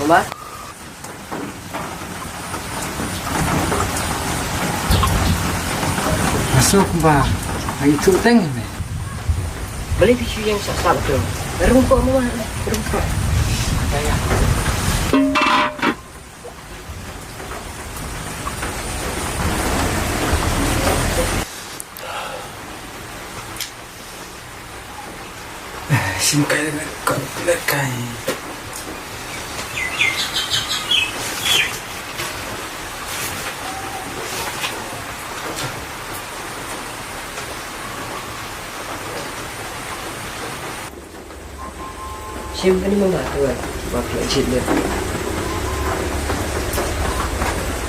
Mama. Masuk ba? Ay tuteng ni. Beli tisu yang sak tu. Rumput mama, rumput. Kaya. Singkai kau lekai. Siapa ni mama tu kan? Bapak cik dia.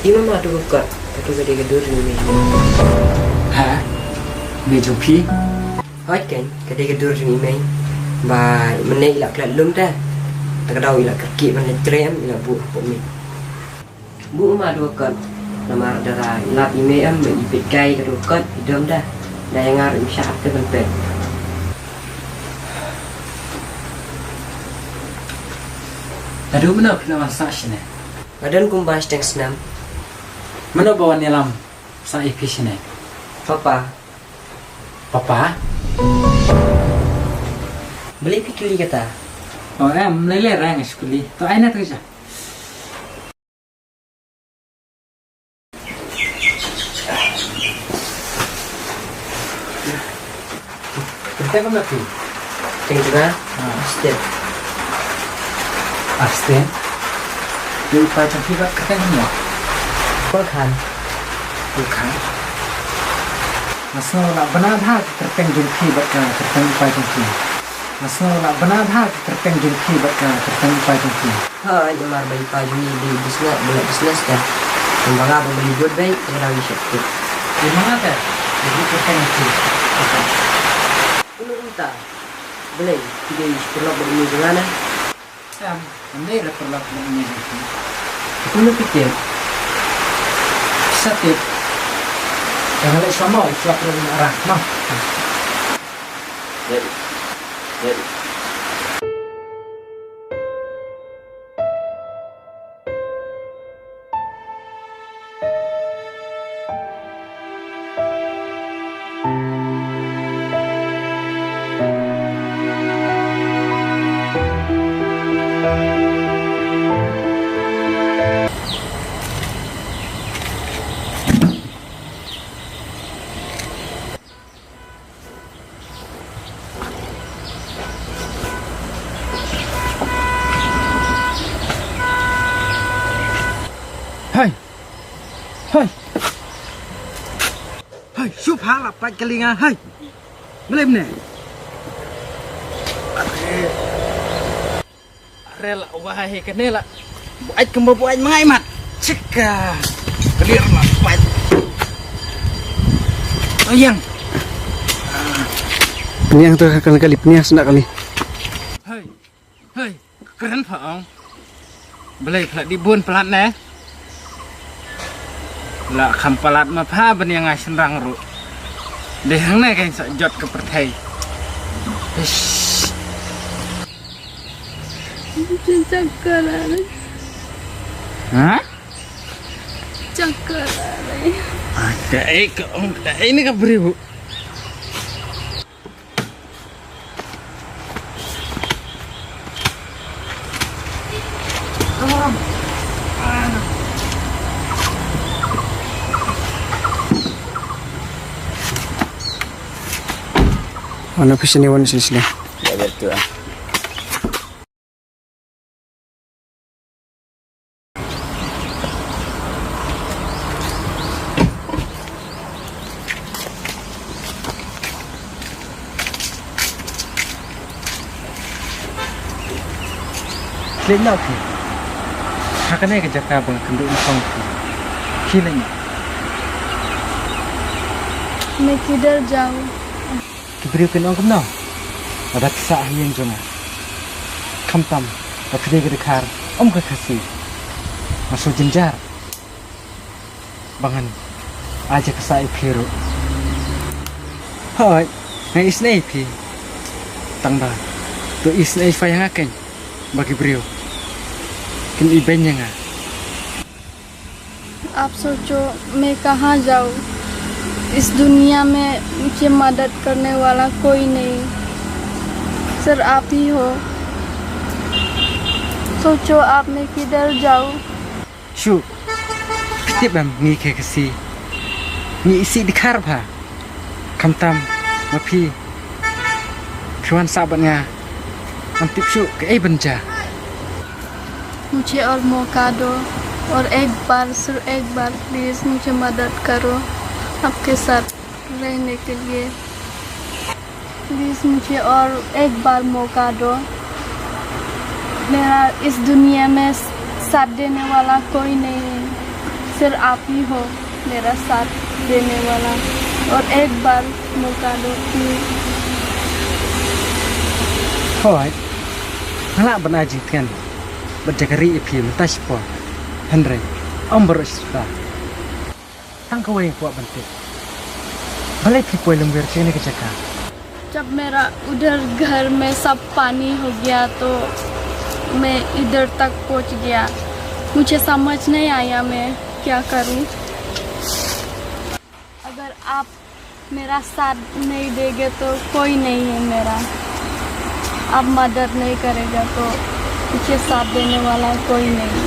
Ini mama tu buka. Tapi dia kedur ni. Ha? Meja pi? Hot kan? Dia kedur ni main. Ba menaik lah kelat lum dah. Tak tahu ilah kaki mana trem ilah bu mi. Bu mama tu buka. Nama darah ilah email ipit kai ke buka hidung dah. Dah yang ngarep syak tu penting. Aduh mana kena masak sini? Badan kumbas teng senam. Mana bawa nilam sa ipi sini? Papa, Papa? beli pikir kata. Oh lele rang sekali. Tu aina tu je. Kita kau nak pi? Teng juga. Step. Asten. Dia upaya cantik tak kata ni ya? Bukan. Bukan. Masno nak benar dah terpeng jumpi bakal terpeng upaya cantik. Masno nak benar dah terpeng jumpi bakal terpeng upaya cantik. Ha, ini mar beli pagi di bisnes, beli bisnes kan. Membawa beli good baik, kita bisa tu. Di mana dah? Jadi terpeng cantik. Pulau unta, beli. Tiga perlu beli di mana? Ini ada perlu ini. Pulau pikir. Satu. Yang ada sama itu perlu arah. Mah. Jadi. Hai, supaya lah pak kelinga. Hai, belum ni. Rela wahai kenela. Buat kembali buat mengai mat. Cekah. Kelir lah buat. Yang. Peniang tu kali peniang sendak kali. Hai, keren faang. Belai pelat dibun pelat ne. Lah kampalat ma pha ban yang ngai senrang ru. De hang ne kain sa jot ke perthai. Cakar lah. Ha? Cakar lah. Ada ini ka beri bu. Ano pa siniwan sila? Ya betul. Lelah ke? Hakane ke jaka bang kenduk song ke? Kilanya. मैं किधर जाऊँ? Kibri ke nong kemna? Ada kisah yang jona. Kamtam, tapi dia kedekar. Ke kasih. Masuk jenjar. Bangan. Aja kisah ipiru. Hai, ngai isnai pi. Tangba. Tu isnai fayang akan bagi beliau. किन इबेंया nga. आप सोचो मैं कहाँ जाऊँ? इस दुनिया में मुझे मदद करने वाला कोई नहीं, सिर्फ आप ही हो। सोचो आप मैं किधर जाऊँ? Shu. Ketip bam ngi ke kasi. Ngi isi dikhar ba. Kamtam mapi. Kawan sahabat nga. Antip shu ke banja. मुझे और मौका दो, और एक बार सिर्फ एक बार प्लीज़ मुझे मदद करो आपके साथ रहने के लिए। प्लीज़ मुझे और एक बार मौका दो। मेरा इस दुनिया में साथ देने वाला कोई नहीं है, सिर्फ आप ही हो मेरा साथ देने वाला, और एक बार मौका दो please. Hoi. Hala bana jitkan. Berjagari ipi mentas po. Henry. Om bercerita. Tang kau yang kuat bentuk. Balik pi poin lembir sini ke cakap. जब मेरा उधर घर में सब पानी हो गया तो मैं इधर तक पहुंच गया। मुझे समझ नहीं आया मैं क्या करूं। अगर आप मेरा साथ नहीं देंगे तो कोई नहीं है मेरा। आप मदद नहीं करेगा तो मुझे साथ देने वाला कोई नहीं।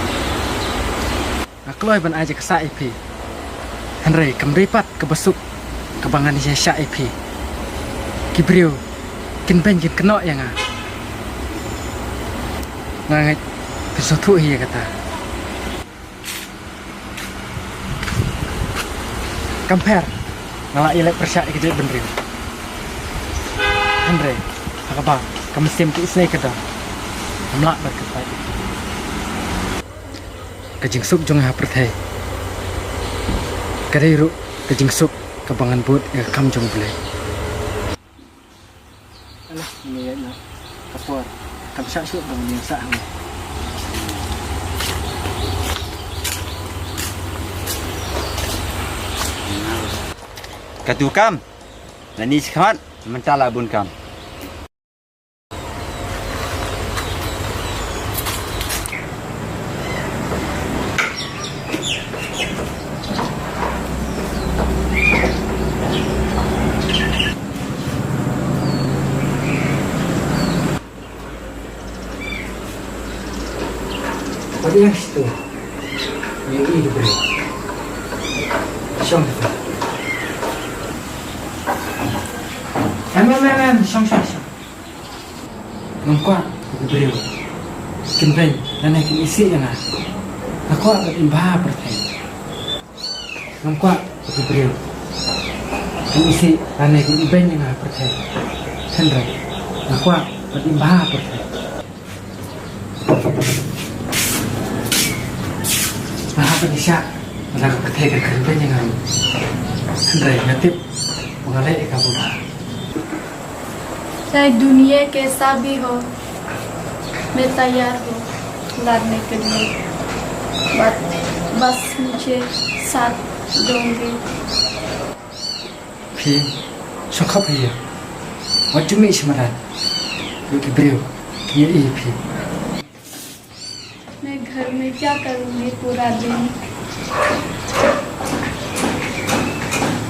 Akloi ban aja ke sa ipi. Henry kemripat ke besuk kebangan saya sya ipi. Kibriu kin ben kin kena yang ah. Ngangat sesuatu ia kata. Compare ngala ilek persyak ke dia benriu. Henry akaba kamu sim ke isnai kata. Amlak berkepai. Kajing suk jong ha perthai. Kadai ru kajing suk kebangan but ya kam jong boleh. Alah ni ya nak. Kapur kam syak suk bang yang sak. Katu kam. Nani sekat mentala bun kam. What is itu? Yang ini beri. Syong tu. Syong. Nampak beri. Kimpen dan nak isi yang ah. Aku akan imbah pertai. Nampak beri. Isi dan nak iben yang ah pertai. Sendiri. Aku akan imbah pertai. Mahal bisa, malah percaya kerja jangan. Henry natip mengalih kamu. चाहे दुनिया कैसा भी हो मैं तैयार हूँ लड़ने के लिए, बस मुझे साथ दोगे। Pi, sokap iya. Wajib mi semaran. Bagi beliau, dia pi. मैं घर में क्या करूँगी पूरा दिन?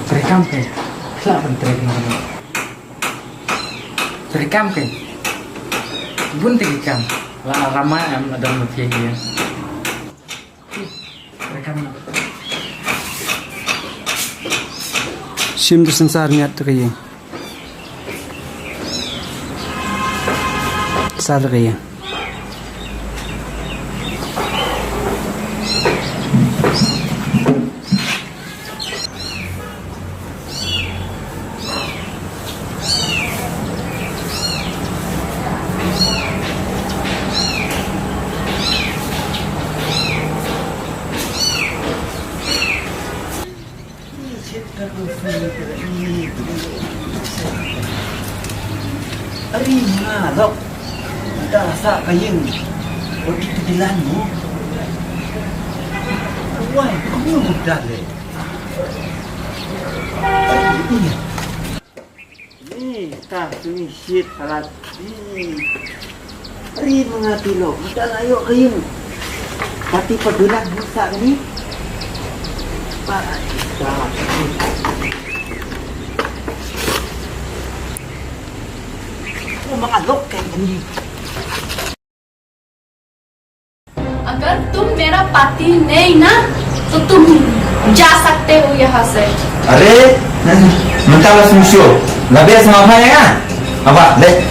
Berekam ke? Kelak menteri dengan. Berekam ke? Bun terekam. Lah ramai am ada mati dia. Berekam. Sim संसार में at रही है साल रही है Ari nga lok. Dasa kayeng. O dito dilan mo. Why? Kamu mudale. Iya. Ni ta tumi shit alat. Ari mga tilo. Madala ayo kayeng. Tapi pedulang busa ni. Oh, mengalok kayak gini. अगर तुम मेरा पति नहीं ना तो तुम जा सकते हो यहाँ से. Are, mentala sumusyo. Labi sama apa ya? Apa? Dek.